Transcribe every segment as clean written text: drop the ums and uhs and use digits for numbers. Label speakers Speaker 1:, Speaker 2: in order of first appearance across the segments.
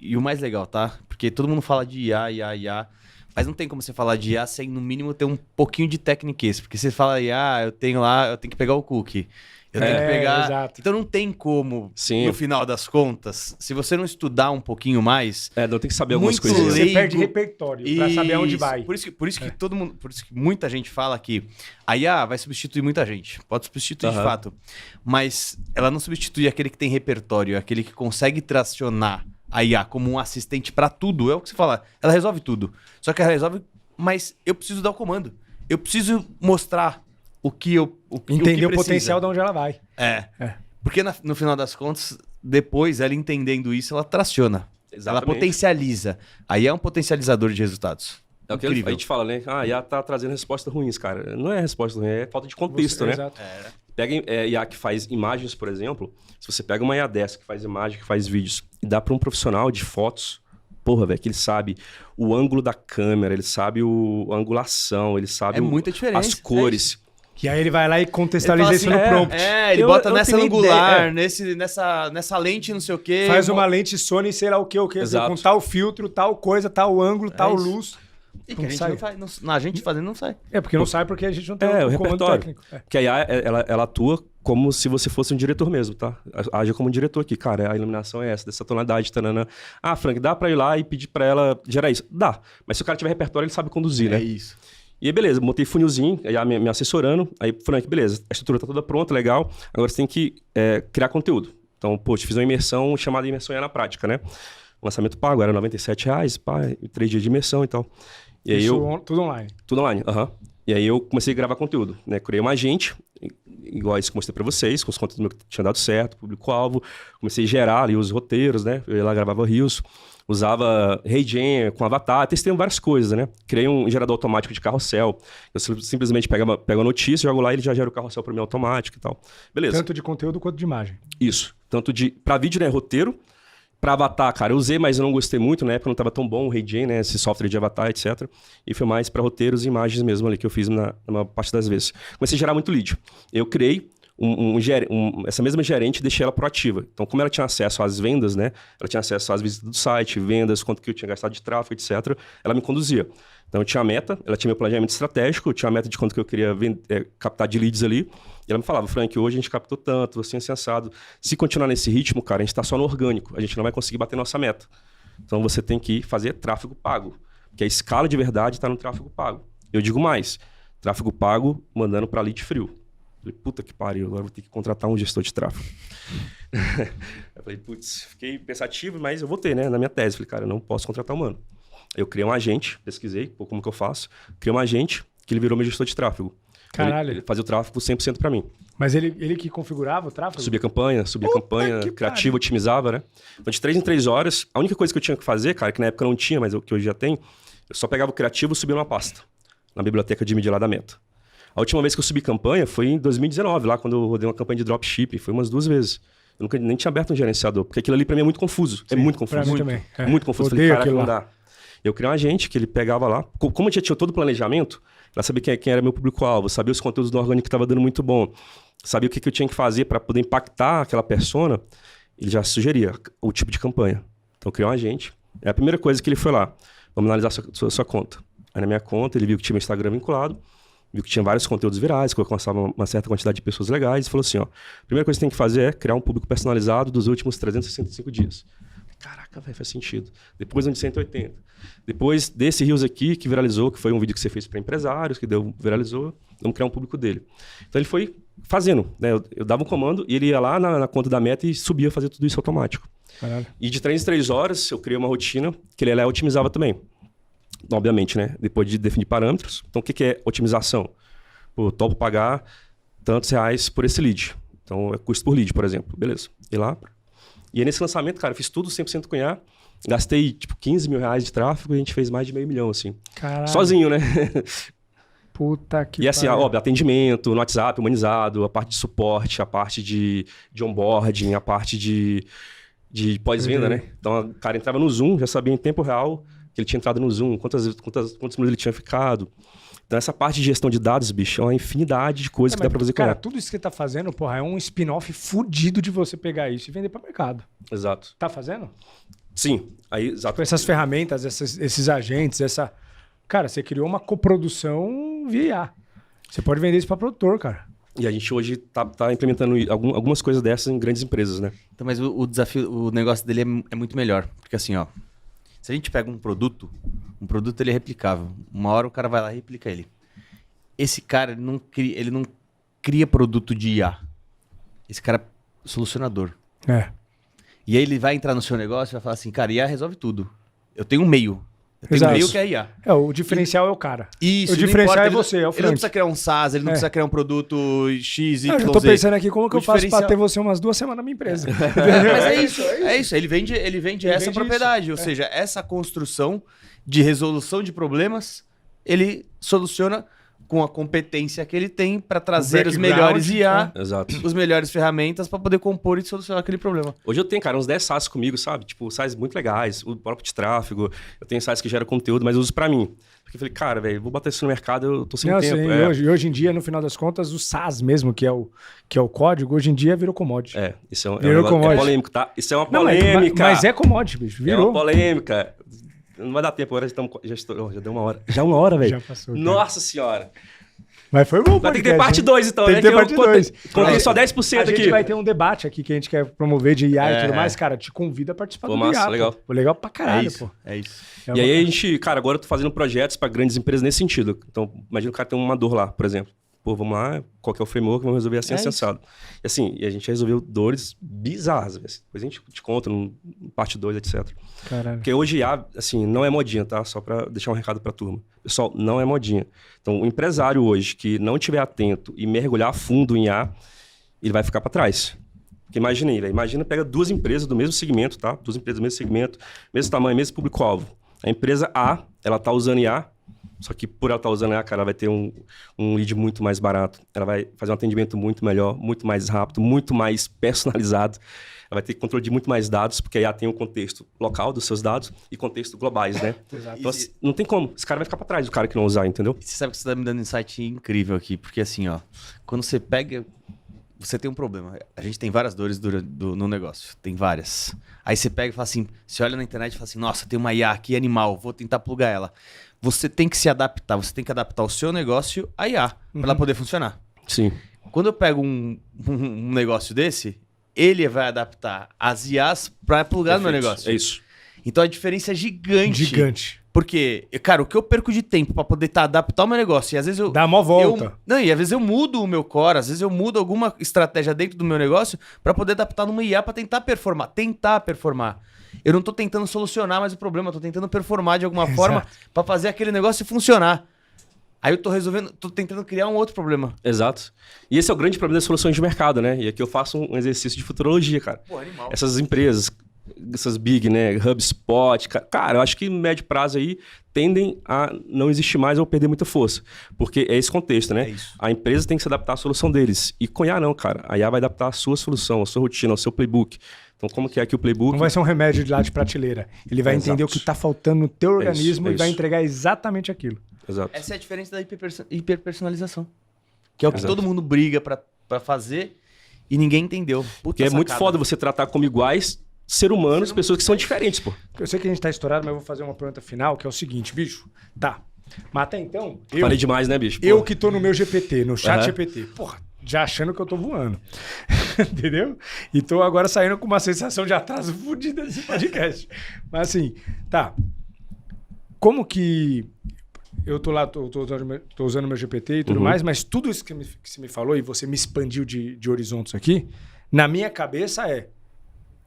Speaker 1: e o mais legal, tá? Porque todo mundo fala de IA, mas não tem como você falar de IA sem, no mínimo, ter um pouquinho de técnica. Porque você fala IA, eu tenho que pegar o cookie. Eu tenho que pegar...
Speaker 2: Exato.
Speaker 1: Então não tem como,
Speaker 3: Sim.
Speaker 1: no final das contas, se você não estudar um pouquinho mais...
Speaker 3: Não tem que saber algumas
Speaker 1: muito
Speaker 3: coisas.
Speaker 2: Você
Speaker 1: leigo.
Speaker 2: perde repertório pra saber aonde vai.
Speaker 1: Por isso que todo mundo, por isso que muita gente fala que a IA vai substituir muita gente. Pode substituir de fato, mas ela não substitui aquele que tem repertório, aquele que consegue tracionar a IA como um assistente pra tudo. É o que você fala, ela resolve tudo. Só que ela resolve, mas eu preciso dar o comando. Eu preciso mostrar o que eu
Speaker 2: Entender o
Speaker 1: precisa.
Speaker 2: potencial de onde ela vai.
Speaker 1: Porque no final das contas, depois ela entendendo isso, ela traciona.
Speaker 3: Exatamente.
Speaker 1: Ela potencializa. Aí é um potencializador de resultados.
Speaker 3: É o que
Speaker 1: Incrível.
Speaker 3: a gente fala, né? IA tá trazendo respostas ruins, cara. Não é resposta ruim, é falta de contexto, né?
Speaker 2: Exato.
Speaker 3: Pega IA que faz imagens, por exemplo. Se você pega uma IA dessa que faz imagem, que faz vídeos, e dá para um profissional de fotos, porra, velho, que ele sabe o ângulo da câmera, ele sabe a angulação, ele sabe
Speaker 1: muita diferença.
Speaker 3: as cores.
Speaker 2: E aí ele vai lá e contextualiza isso no prompt.
Speaker 1: Ele bota
Speaker 3: eu
Speaker 1: nessa
Speaker 3: tenho
Speaker 1: angular,
Speaker 3: ideia.
Speaker 1: nessa lente, não sei o quê.
Speaker 2: Faz uma lente Sony, sei lá o que,
Speaker 3: Exato.
Speaker 2: com tal filtro, tal coisa, tal ângulo, tal
Speaker 1: isso.
Speaker 2: luz.
Speaker 1: E que a gente não faz. A gente fazendo não sai.
Speaker 2: É, porque não sai porque a gente não tem
Speaker 3: o
Speaker 2: comando
Speaker 3: repertório.
Speaker 2: técnico.
Speaker 3: Porque a IA, ela atua como se você fosse um diretor mesmo, tá? Age como um diretor aqui. Cara, a iluminação é essa, dessa tonalidade, tanana. Ah, Frank, dá pra ir lá e pedir pra ela gerar isso? Dá. Mas se o cara tiver repertório, ele sabe conduzir, né?
Speaker 1: É isso.
Speaker 3: E aí, beleza, botei funilzinho, aí me assessorando. Aí, Frank, beleza, a estrutura tá toda pronta, legal. Agora você tem que criar conteúdo. Então, pô, te fiz uma imersão chamada Imersão IA na Prática, né? O lançamento pago, era R$97, pá, 3 dias de imersão e tal. E aí
Speaker 2: Tudo online.
Speaker 3: Tudo online, E aí eu comecei a gravar conteúdo, né? Criei uma agente, igual esse que eu mostrei pra vocês, com os conteúdos meus que tinham dado certo, público-alvo. Comecei a gerar ali os roteiros, né? Eu ia lá, gravava rios, usava HeyGen com avatar, testei várias coisas, né? Criei um gerador automático de carrossel. Eu simplesmente pego a notícia, jogo lá e ele já gera o carrossel pra mim automático e tal. Beleza.
Speaker 2: Tanto de conteúdo quanto de imagem.
Speaker 3: Isso. Tanto pra vídeo, né? Roteiro. Pra avatar, cara, eu usei, mas eu não gostei muito, na época não tava tão bom o HeyGen, né, esse software de avatar, etc. E foi mais pra roteiros e imagens mesmo ali, que eu fiz na maior parte das vezes. Comecei a gerar muito lead. Eu criei essa mesma gerente e deixei ela proativa. Então, como ela tinha acesso às vendas, né, ela tinha acesso às visitas do site, vendas, quanto que eu tinha gastado de tráfego, etc., ela me conduzia. Então, eu tinha a meta, ela tinha meu planejamento estratégico, eu tinha a meta de quanto que eu queria captar de leads ali. E ela me falava, Frank, hoje a gente captou tanto, assim, sensado. Se continuar nesse ritmo, cara, a gente tá só no orgânico. A gente não vai conseguir bater nossa meta. Então, você tem que fazer tráfego pago. Porque a escala de verdade está no tráfego pago. Eu digo mais, tráfego pago mandando para lead frio. Falei, puta que pariu, agora vou ter que contratar um gestor de tráfego. Eu falei, putz, fiquei pensativo, mas eu vou ter, né, na minha tese. Falei, cara, eu não posso contratar um humano. Eu criei um agente, pesquisei, pô, como que eu faço. Criei um agente que ele virou meu gestor de tráfego.
Speaker 2: Caralho.
Speaker 3: Ele fazia o tráfego 100% para mim.
Speaker 2: Mas ele que configurava o tráfego?
Speaker 3: Subia campanha, criativa, otimizava, né? Então, de 3 em 3 horas, a única coisa que eu tinha que fazer, cara, que na época não tinha, mas que hoje já tem, eu só pegava o criativo e subia numa pasta, na biblioteca de media lá da Meta. A última vez que eu subi campanha foi em 2019, lá quando eu rodei uma campanha de dropshipping, foi umas 2 vezes. Eu nunca nem tinha aberto um gerenciador, porque aquilo ali pra mim é muito confuso. Sim, é muito confuso.
Speaker 2: Pra mim também.
Speaker 3: Muito confuso. Falei, caraca, não dá. Eu criei um agente que ele pegava lá, como eu já tinha todo o planejamento, ela sabia quem era meu público-alvo, sabia os conteúdos do orgânico que estava dando muito bom, sabia o que eu tinha que fazer para poder impactar aquela persona, ele já sugeria o tipo de campanha. Então, eu criei um agente. É a primeira coisa que ele foi lá, vamos analisar sua conta. Aí, na minha conta, ele viu que tinha meu Instagram vinculado, viu que tinha vários conteúdos virais, que eu alcançava uma certa quantidade de pessoas legais, e falou assim, ó, a primeira coisa que você tem que fazer é criar um público personalizado dos últimos 365 dias. Caraca, velho, faz sentido. Depois um de 180. Depois desse Reels aqui, que viralizou, que foi um vídeo que você fez para empresários, que viralizou, vamos criar um público dele. Então ele foi fazendo, né? Eu dava um comando e ele ia lá na conta da Meta e subia fazer tudo isso automático.
Speaker 2: Caralho.
Speaker 3: E de 3 em 3 horas eu criei uma rotina que ele otimizava também. Obviamente, né? Depois de definir parâmetros. Então o que é otimização? Pô, eu topo pagar tantos reais por esse lead. Então é custo por lead, por exemplo. Beleza. E lá... E aí, nesse lançamento, cara, eu fiz tudo 100% com IA. Gastei, tipo, 15 mil reais de tráfego e a gente fez mais de $500 mil, assim.
Speaker 2: Caralho.
Speaker 3: Sozinho, né?
Speaker 2: Puta que
Speaker 3: E assim, óbvio, atendimento no WhatsApp humanizado, a parte de suporte, a parte de onboarding, a parte de pós-venda, né? Então, o cara entrava no Zoom, já sabia em tempo real que ele tinha entrado no Zoom, quantos minutos ele tinha ficado. Então, essa parte de gestão de dados, bicho, é uma infinidade de coisas que dá pra fazer com ela.
Speaker 2: Cara, tudo isso que você tá fazendo, porra, é um spin-off fudido de você pegar isso e vender pra mercado.
Speaker 3: Exato.
Speaker 2: Tá fazendo?
Speaker 3: Sim, aí, exato.
Speaker 2: Com essas ferramentas, esses agentes, essa... Cara, você criou uma coprodução via IA. Você pode vender isso para produtor, cara.
Speaker 3: E a gente hoje tá implementando algumas coisas dessas em grandes empresas, né?
Speaker 1: Então, mas o desafio, o negócio dele é muito melhor. Porque assim, ó, se a gente pega um produto ele é replicável. Uma hora o cara vai lá e replica ele. Esse cara, ele não cria produto de IA. Esse cara é solucionador.
Speaker 2: É.
Speaker 1: E aí ele vai entrar no seu negócio e vai falar assim, cara, IA resolve tudo. Eu tenho um meio. Eu tenho
Speaker 2: Exato.
Speaker 1: um meio que é IA.
Speaker 2: O diferencial é o cara.
Speaker 1: Isso,
Speaker 2: O
Speaker 1: não
Speaker 2: diferencial
Speaker 1: importa,
Speaker 2: é você, é o
Speaker 1: Ele não
Speaker 2: Frank.
Speaker 1: precisa criar um SaaS, ele não precisa criar um produto X, Y,
Speaker 2: Eu já tô
Speaker 1: Z.
Speaker 2: pensando aqui como que eu faço pra
Speaker 1: diferencial-
Speaker 2: ter você umas 2 semanas na minha empresa.
Speaker 1: Mas é isso, é isso. Ele vende essa
Speaker 2: vende
Speaker 1: propriedade. Ou seja, essa construção de resolução de problemas, ele soluciona com a competência que ele tem para trazer os
Speaker 2: background,
Speaker 1: melhores IA,
Speaker 3: Exato.
Speaker 1: os melhores ferramentas para poder compor e solucionar aquele problema.
Speaker 3: Hoje eu tenho, cara, uns 10 SaaS comigo, sabe? Tipo, SaaS muito legais, o próprio de tráfego. Eu tenho SaaS que gera conteúdo, mas eu uso pra mim. Porque eu falei, cara, velho, vou botar isso no mercado, eu tô sem
Speaker 2: Não,
Speaker 3: tempo.
Speaker 2: sim, hoje em dia, no final das contas, o SaaS mesmo, que é o código, hoje em dia virou commodity.
Speaker 3: Isso é um
Speaker 2: Virou
Speaker 3: negócio,
Speaker 2: commodity.
Speaker 3: polêmico, tá? Isso é uma
Speaker 2: Não,
Speaker 3: polêmica.
Speaker 2: mas é commodity, bicho.
Speaker 3: É
Speaker 2: Virou.
Speaker 3: uma polêmica. Não vai dar tempo, agora já deu uma hora. Já uma hora, velho.
Speaker 2: Já passou, cara.
Speaker 3: Nossa senhora.
Speaker 2: Mas foi bom.
Speaker 3: Vai ter que ter parte 2, então,
Speaker 2: Tem
Speaker 3: né?
Speaker 2: que ter
Speaker 3: eu
Speaker 2: parte 2.
Speaker 3: contei só
Speaker 2: A
Speaker 3: 10%
Speaker 2: gente
Speaker 3: aqui.
Speaker 2: vai ter um debate aqui que a gente quer promover de IA e tudo
Speaker 1: É.
Speaker 2: mais. Cara, te convido a participar
Speaker 3: Pô,
Speaker 2: do
Speaker 3: massa,
Speaker 2: IA.
Speaker 3: legal.
Speaker 2: Pô, legal pra caralho,
Speaker 1: É isso,
Speaker 2: pô.
Speaker 1: é isso.
Speaker 2: É
Speaker 3: E
Speaker 2: uma-
Speaker 3: aí a gente, cara, agora eu tô fazendo projetos para grandes empresas nesse sentido. Então, imagina o cara tem uma dor lá, por exemplo. Pô, vamos lá, qual que é o framework, vamos resolver assim,
Speaker 1: É
Speaker 3: sensado. E assim, e a gente resolveu dores bizarras. Depois a gente te conta no parte 2, etc.
Speaker 2: Caralho.
Speaker 3: Porque hoje IA, assim, não é modinha, tá? Só para deixar um recado pra turma. Pessoal, não é modinha. Então, o empresário hoje que não estiver atento e mergulhar a fundo em IA, ele vai ficar para trás. Porque imagina aí, velho. Imagina, pega 2 empresas do mesmo segmento, tá? 2 empresas do mesmo segmento, mesmo tamanho, mesmo público-alvo. A empresa A, ela tá usando IA, só que por ela estar usando IA, cara, ela vai ter um lead muito mais barato. Ela vai fazer um atendimento muito melhor, muito mais rápido, muito mais personalizado. Ela vai ter controle de muito mais dados, porque a IA tem um contexto local dos seus dados e contexto globais, né?
Speaker 2: Exato.
Speaker 3: Então, assim, não tem como. Esse cara vai ficar para trás, o cara que não usar, entendeu?
Speaker 1: E você sabe que você tá me dando um insight incrível aqui, porque assim, ó, quando você pega, você tem um problema. A gente tem várias dores no negócio, tem várias. Aí você pega e fala assim, você olha na internet e fala assim, nossa, tem uma IA aqui animal, vou tentar plugar ela. Você tem que se adaptar, você tem que adaptar o seu negócio à IA, para ela poder funcionar.
Speaker 3: Sim.
Speaker 1: Quando eu pego um negócio desse, ele vai adaptar as IAs para plugar no meu
Speaker 3: Perfeito.
Speaker 1: negócio.
Speaker 3: É isso.
Speaker 1: Então a diferença é gigante.
Speaker 2: Gigante.
Speaker 1: Porque, cara, o que eu perco de tempo pra poder adaptar o meu negócio, e às vezes eu...
Speaker 2: Dá uma volta.
Speaker 1: E às vezes eu mudo o meu core, às vezes eu mudo alguma estratégia dentro do meu negócio pra poder adaptar numa IA pra tentar performar. Eu não tô tentando solucionar mais o problema, eu tô tentando performar de alguma forma pra fazer aquele negócio funcionar. Aí eu tô tentando criar um outro problema.
Speaker 3: Exato. E esse é o grande problema das soluções de mercado, né? E aqui eu faço um exercício de futurologia, cara.
Speaker 1: Pô, animal.
Speaker 3: Essas empresas, essas big, né? HubSpot, cara, eu acho que no médio prazo aí tendem a não existir mais ou perder muita força. Porque é esse contexto, né?
Speaker 1: É isso.
Speaker 3: A empresa tem que se adaptar à solução deles. E com IA não, cara. A IA vai adaptar a sua solução, a sua rotina, ao seu playbook. Então, como que é aqui o playbook?
Speaker 2: Não vai ser um remédio de lá de prateleira. Ele vai entender o que tá faltando no teu organismo
Speaker 3: é
Speaker 2: e vai
Speaker 3: isso.
Speaker 2: entregar exatamente aquilo.
Speaker 3: Exato.
Speaker 1: Essa é a diferença da hiperpersonalização. Que é o que
Speaker 3: Exato.
Speaker 1: todo mundo briga pra fazer e ninguém entendeu. Puta
Speaker 3: Porque é muito
Speaker 1: sacada.
Speaker 3: foda você tratar como iguais ser humanos, pessoas que são diferentes, pô.
Speaker 2: Eu sei que a gente tá estourado, mas eu vou fazer uma pergunta final, que é o seguinte, bicho. Tá. Mas até então,
Speaker 3: Falei demais, né, bicho? Pô.
Speaker 2: eu que tô no meu GPT, no chat
Speaker 3: Aham.
Speaker 2: GPT, porra, já achando que eu tô voando. Entendeu? E tô agora saindo com uma sensação de atraso fodida desse podcast. Mas assim, tá. Como que eu tô lá, tô usando meu GPT e tudo mais, mas tudo isso que você me falou e você me expandiu de horizontes aqui, na minha cabeça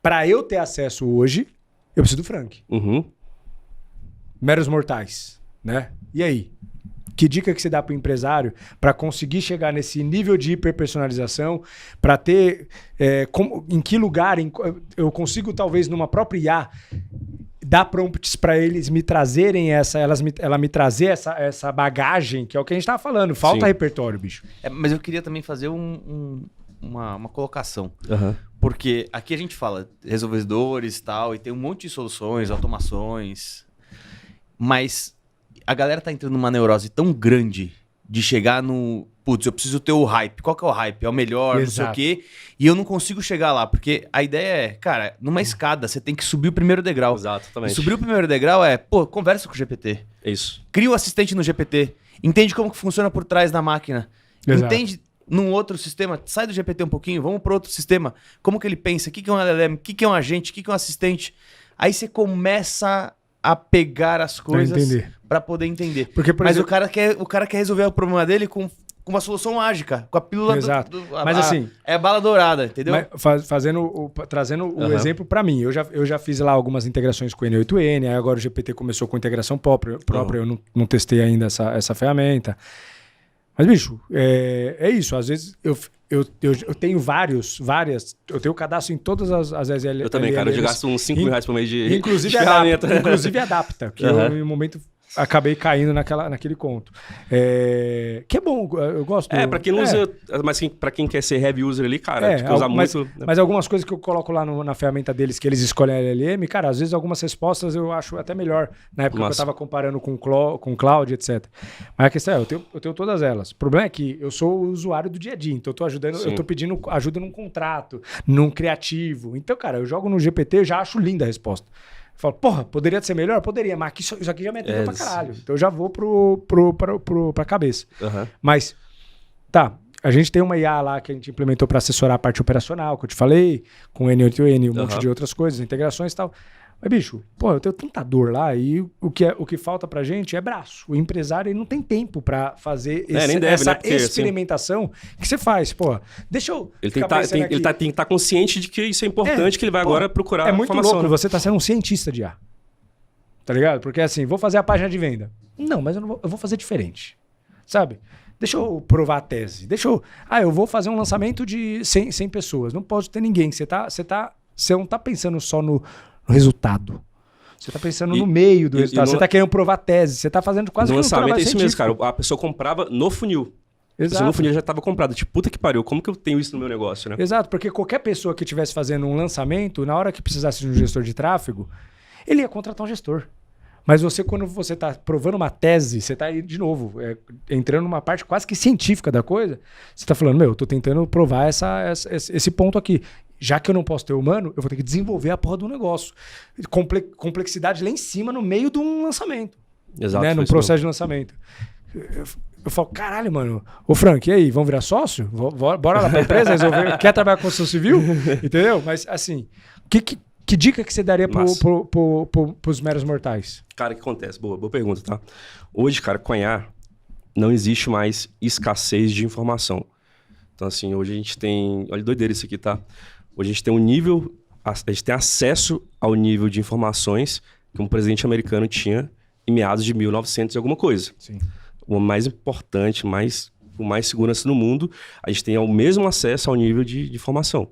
Speaker 2: pra eu ter acesso hoje, eu preciso do Frank.
Speaker 3: Uhum.
Speaker 2: Meros mortais, né? E aí? Que dica que você dá para o empresário para conseguir chegar nesse nível de hiperpersonalização, para ter em que lugar eu consigo talvez numa própria IA dar prompts para eles me trazerem ela me trazer essa bagagem, que é o que a gente tava falando, falta
Speaker 3: Sim.
Speaker 2: repertório, bicho.
Speaker 1: Mas eu queria também fazer uma colocação.
Speaker 3: Aham.
Speaker 1: Porque aqui a gente fala resolvedores e tal, e tem um monte de soluções, automações. Mas a galera tá entrando numa neurose tão grande de chegar no... Putz, eu preciso ter o hype. Qual que é o hype? É o melhor, não sei o quê. E eu não consigo chegar lá, porque a ideia é, cara, numa escada, você tem que subir o primeiro degrau.
Speaker 3: Exatamente.
Speaker 1: E subir o primeiro degrau é, conversa com o GPT.
Speaker 3: Isso.
Speaker 1: Cria o assistente no GPT. Entende como que funciona por trás da máquina.
Speaker 2: Exato.
Speaker 1: Entende num outro sistema. Sai do GPT um pouquinho, vamos para outro sistema. Como que ele pensa? O que é um LLM? O que é um agente? O que é um assistente? Aí você começa a pegar as coisas para poder entender.
Speaker 2: Porque, por
Speaker 1: Mas
Speaker 2: exemplo...
Speaker 1: o cara quer resolver o problema dele com uma solução mágica, com a pílula
Speaker 2: Exato. Mas assim...
Speaker 1: É a bala dourada, entendeu?
Speaker 2: Trazendo o exemplo para mim. Eu já fiz lá algumas integrações com o N8N, aí agora o GPT começou com integração própria. Eu não testei ainda essa ferramenta. Mas, bicho, é isso. Às vezes eu tenho várias... Eu tenho cadastro em todas as SL.
Speaker 3: Eu também, cara. Eu gasto uns 5 mil reais por mês de
Speaker 2: ferramenta. Inclusive adapta. Que eu, em um momento... acabei caindo naquele conto. Que é bom, eu gosto.
Speaker 3: Pra quem não usa, mas pra quem quer ser heavy user ali, cara, quer usar muito...
Speaker 2: Mas algumas coisas que eu coloco lá na ferramenta deles, que eles escolhem a LLM, cara, às vezes algumas respostas eu acho até melhor, na época que eu tava comparando com Cloud, etc. Mas a questão é, eu tenho todas elas. O problema é que eu sou o usuário do dia a dia, então eu tô pedindo ajuda num contrato, num criativo. Então, cara, eu jogo no GPT, eu já acho linda a resposta. Falo, porra, poderia ser melhor? Poderia, mas isso aqui já me atendeu pra caralho. Então eu já vou pra cabeça.
Speaker 3: Uhum.
Speaker 2: Mas, tá, a gente tem uma IA lá que a gente implementou para assessorar a parte operacional, que eu te falei, com N8N, um monte de outras coisas, integrações e tal. Mas, bicho, pô, eu tenho tanta dor lá e o que falta pra gente é braço. O empresário ele não tem tempo pra fazer essa experimentação que você faz. Pô, deixa eu.
Speaker 3: Ele tem que estar consciente de que isso é importante, que ele vai agora procurar
Speaker 2: informação. É muito louco,
Speaker 3: né?
Speaker 2: Você tá sendo um cientista de IA. Tá ligado? Porque assim, vou fazer a página de venda. Não, mas eu vou fazer diferente. Sabe? Deixa eu provar a tese. Eu vou fazer um lançamento de 100 pessoas. Não pode ter ninguém. Você não tá pensando só no resultado. Você tá pensando no meio do resultado. Você tá querendo provar a tese. Você tá fazendo quase
Speaker 3: no lançamento é isso mesmo,
Speaker 2: científico.
Speaker 3: cara. A pessoa comprava no funil.
Speaker 2: Exato.
Speaker 3: No funil já estava comprado. Tipo, puta que pariu. Como que eu tenho isso no meu negócio, né?
Speaker 2: Exato, porque qualquer pessoa que estivesse fazendo um lançamento, na hora que precisasse de um gestor de tráfego, ele ia contratar um gestor. Mas quando você está provando uma tese, você está aí, de novo, entrando numa parte quase que científica da coisa, você está falando, eu estou tentando provar esse ponto aqui. Já que eu não posso ter humano, eu vou ter que desenvolver a porra do negócio. Complexidade lá em cima, no meio de um lançamento.
Speaker 3: Exato.
Speaker 2: Né? Num processo de lançamento. Eu falo, caralho, mano. Ô, Frank, e aí, vamos virar sócio? Bora lá pra empresa resolver? Quer trabalhar com construção civil? Entendeu? Mas, assim, que dica que você daria pros meros mortais?
Speaker 3: Cara, o que acontece? Boa pergunta, tá? Hoje, cara, com a IA, não existe mais escassez de informação. Então, assim, hoje a gente tem... Olha, doideira isso aqui, tá? Hoje a gente tem a gente tem acesso ao nível de informações que um presidente americano tinha em meados de 1900 e alguma coisa.
Speaker 2: Sim.
Speaker 3: O mais importante, com mais segurança no mundo, a gente tem o mesmo acesso ao nível de informação.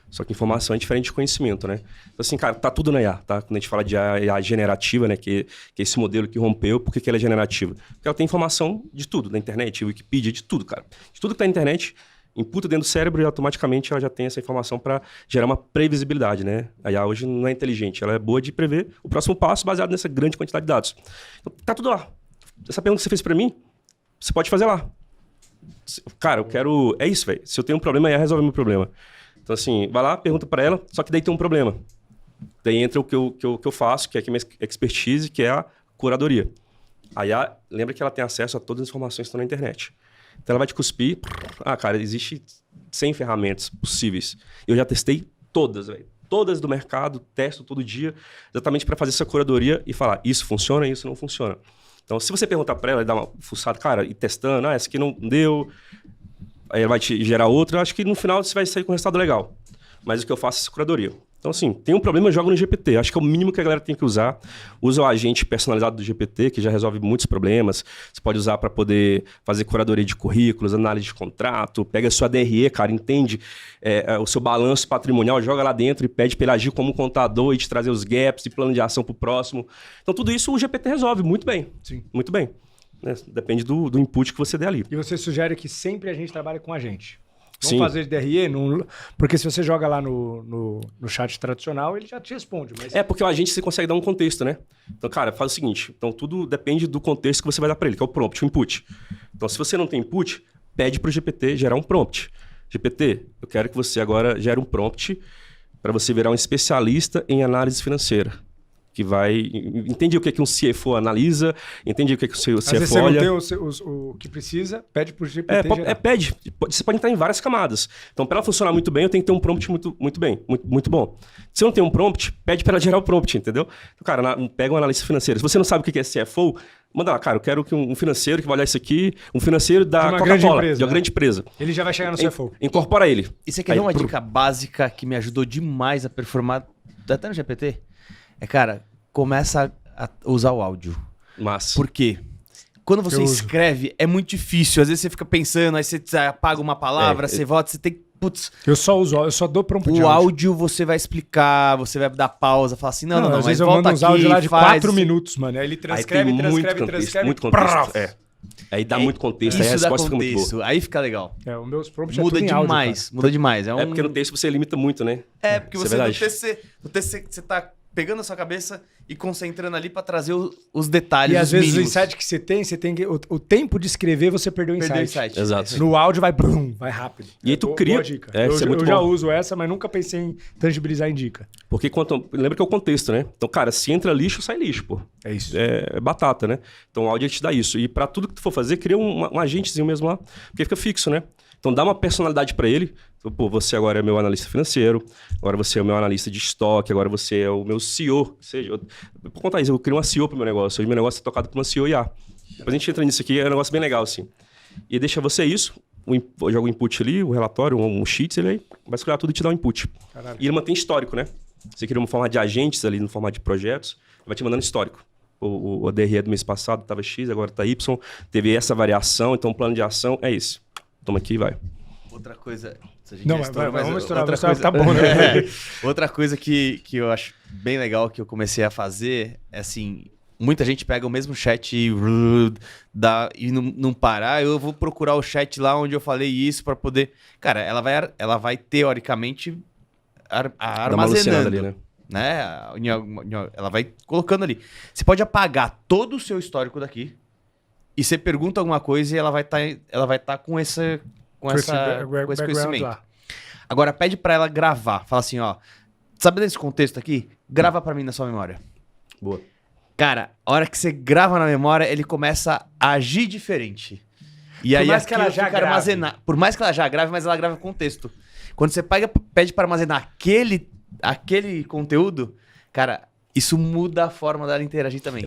Speaker 3: Só que informação é diferente de conhecimento, né? Então, assim, cara, tá tudo na IA, tá? Quando a gente fala de IA generativa, né? Que é esse modelo que rompeu, por que ela é generativa? Porque ela tem informação de tudo, da internet, Wikipedia, de tudo, cara. De tudo que tá na internet, imputa dentro do cérebro e automaticamente ela já tem essa informação para gerar uma previsibilidade, né? A IA hoje não é inteligente, ela é boa de prever o próximo passo baseado nessa grande quantidade de dados. Então, tá tudo lá. Essa pergunta que você fez para mim, você pode fazer lá. Cara, eu quero... É isso, velho. Se eu tenho um problema, a IA resolve o meu problema. Então, assim, vai lá, pergunta para ela, só que daí tem um problema. Daí entra o que eu faço, que é aqui minha expertise, que é a curadoria. A IA, lembra que ela tem acesso a todas as informações que estão na internet. Então, ela vai te cuspir. Cara, existe 100 ferramentas possíveis. Eu já testei todas, velho. Todas do mercado, testo todo dia, exatamente para fazer essa curadoria e falar, isso funciona, isso não funciona. Então, se você perguntar para ela e dar uma fuçada, cara, e testando, essa aqui não deu... Aí ela vai te gerar outra, eu acho que no final você vai sair com um resultado legal. Mas o que eu faço é essa curadoria. Então, assim, tem um problema, eu jogo no GPT. Acho que é o mínimo que a galera tem que usar. Usa o agente personalizado do GPT, que já resolve muitos problemas. Você pode usar para poder fazer curadoria de currículos, análise de contrato, pega a sua DRE, cara, entende o seu balanço patrimonial, joga lá dentro e pede para ele agir como um contador e te trazer os gaps e plano de ação para o próximo. Então, tudo isso o GPT resolve muito bem.
Speaker 2: Sim.
Speaker 3: Muito bem. Depende do input que você der ali.
Speaker 2: E você sugere que sempre a gente trabalhe com a gente? Vamos fazer de DRE? Porque se você joga lá no chat tradicional, ele já te responde. Mas...
Speaker 3: porque o agente você consegue dar um contexto, né? Então, cara, faz o seguinte. Então, tudo depende do contexto que você vai dar para ele, que é o prompt, o input. Então, se você não tem input, pede para o GPT gerar um prompt. GPT, eu quero que você agora gere um prompt para você virar um especialista em análise financeira. Que vai... Entende o que um CFO analisa, entende o que o CFO olha.
Speaker 2: Às vezes você não tem o que precisa, pede pro GPT gerar.
Speaker 3: Pede. Você pode entrar em várias camadas. Então, para ela funcionar muito bem, eu tenho que ter um prompt muito bom. Se eu não tenho um prompt, pede para ela gerar o prompt, entendeu? Então, cara, pega um analista financeiro. Se você não sabe o que é CFO, manda lá, cara, eu quero que um financeiro que vai olhar isso aqui, um financeiro da Coca-Cola, de uma grande empresa.
Speaker 2: Ele já vai chegar no CFO.
Speaker 3: Incorpora ele.
Speaker 1: E você quer ver uma dica básica que me ajudou demais a performar, até no GPT? Cara, começa a usar o áudio.
Speaker 3: Massa.
Speaker 1: Por quê? Quando você escreve, é muito difícil. Às vezes você fica pensando, aí você apaga uma palavra, você volta, você tem... Putz,
Speaker 2: eu só dou prompt de
Speaker 1: áudio. O áudio você vai explicar, você vai dar pausa, falar assim, não,
Speaker 2: às vezes eu mando uns áudios lá de 4 minutos, mano. Aí ele transcreve.
Speaker 3: Muito contexto. Aí dá muito contexto, aí a resposta fica muito boa.
Speaker 1: Aí fica legal.
Speaker 2: Os meus prompts
Speaker 1: muda demais, muda demais.
Speaker 3: Porque no texto você limita muito, né?
Speaker 1: Porque você no texto você tá pegando a sua cabeça e concentrando ali pra trazer os detalhes.
Speaker 2: E às vezes
Speaker 1: mínimos.
Speaker 2: o insight que você tem o tempo de escrever, você perdeu o insight.
Speaker 3: Exato.
Speaker 2: No áudio vai rápido.
Speaker 3: E aí tu cria.
Speaker 2: Boa dica. Eu já uso essa, mas nunca pensei em tangibilizar em dica.
Speaker 3: Porque lembra que é o contexto, né? Então, cara, se entra lixo, sai lixo, pô.
Speaker 2: É isso.
Speaker 3: É batata, né? Então o áudio te dá isso. E pra tudo que tu for fazer, cria um agentezinho mesmo lá, porque fica fixo, né? Então dá uma personalidade para ele. Então, pô, você agora é meu analista financeiro, agora você é o meu analista de estoque, agora você é o meu CEO. Ou seja, vou contar isso, eu crio uma CEO pro meu negócio. Hoje meu negócio é tocado por uma CEO IA. Depois a gente entra nisso aqui, é um negócio bem legal, assim. E deixa você isso, joga o input ali, o relatório, um sheet, ele aí vai escolher tudo e te dá um input. Caralho. E ele mantém histórico, né? Você cria uma forma de agentes ali, no formato de projetos, vai te mandando histórico. O DRE do mês passado estava X, agora está Y, teve essa variação, então o plano de ação é esse. Toma aqui e vai.
Speaker 1: Outra coisa...
Speaker 2: Vamos misturar, outra coisa, tá bom, né?
Speaker 1: Outra coisa que eu acho bem legal que eu comecei a fazer é assim... Muita gente pega o mesmo chat e não parar. Eu vou procurar o chat lá onde eu falei isso para poder... Cara, ela vai teoricamente armazenando ali, né? Ela vai colocando ali. Você pode apagar todo o seu histórico daqui e você pergunta alguma coisa e ela vai estar com esse conhecimento. Lá. Agora pede para ela gravar. Fala assim, ó, sabe desse contexto aqui? Grava para mim na sua memória.
Speaker 3: Boa.
Speaker 1: Cara, a hora que você grava na memória, ele começa a agir diferente. E aí
Speaker 2: mais que ela já grave.
Speaker 1: Armazenar. Por mais que ela já grave, mas ela grava contexto. Quando você pede para armazenar aquele conteúdo, cara, isso muda a forma dela interagir também.